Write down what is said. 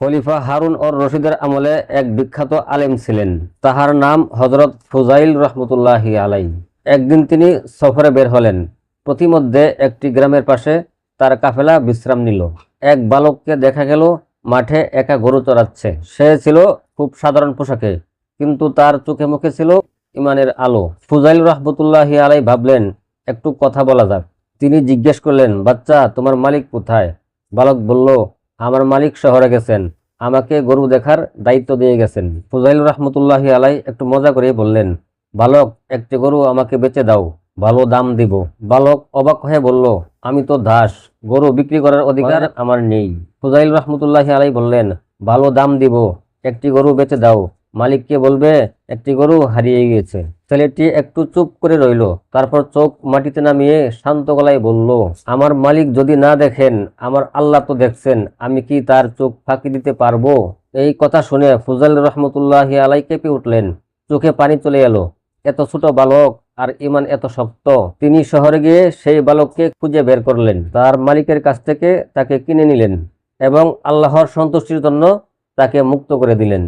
খলিফা Harun or রশিদের আমলে এক বিখ্যাত আলেম ছিলেন। তাহার নাম হযরত ফুজাইল রহমতুল্লাহি আলাই। একদিন তিনি সফরে বের হলেন। প্রতিমধ্যে একটি গ্রামের পাশে তার কাফেলা বিশ্রাম নিল। এক বালককে দেখা গেল মাঠে একা গরু চড়াচ্ছে। সে ছিল খুব সাধারণ পোশাকে, কিন্তু তার চোখে মুখে ছিল ইমানের আলো। ফুজাইল রহমতুল্লাহি আলাই ভাবলেন, একটু কথা বলা যাক। তিনি জিজ্ঞেস করলেন, বাচ্চা, তোমার মালিক কোথায়? বালক বলল, আমার মালিক শহরে গেছেন, আমাকে গরু দেখার দায়িত্ব দিয়ে গেছেন। ফুজাইল রহমতুল্লাহি আলাই একটু মজা করে বললেন, বালক, একটি গরু আমাকে বেচে দাও, ভালো দাম দিব। বালক অবাক হয়ে বলল, আমি তো দাস, গরু বিক্রি করার অধিকার আমার নেই। ফুজাইল রহমতুল্লাহি আলাই বললেন, ভালো দাম দিব, একটি গরু বেচে দাও, মালিককে বলবে একটি গরু হারিয়ে গিয়েছে। ছেলেটি একটু চুপ করে রইল, তারপর চোখ মাটিতে নামিয়ে শান্ত গলায় বলল, আমার মালিক যদি না দেখেন, আমার আল্লাহ তো দেখছেন, আমি কি তার চোখ ফাঁকি দিতে পারবো? এই কথা শুনে ফুজাইল রহমতুল্লাহি আলাই কেঁপে উঠলেন, চোখে পানি চলে এলো। এত ছোট বালক, আর ইমান এত শক্ত! তিনি শহরে গিয়ে সেই বালককে খুঁজে বের করলেন, তার মালিকের কাছ থেকে তাকে কিনে নিলেন এবং আল্লাহর সন্তুষ্টির জন্য তাকে মুক্ত করে দিলেন।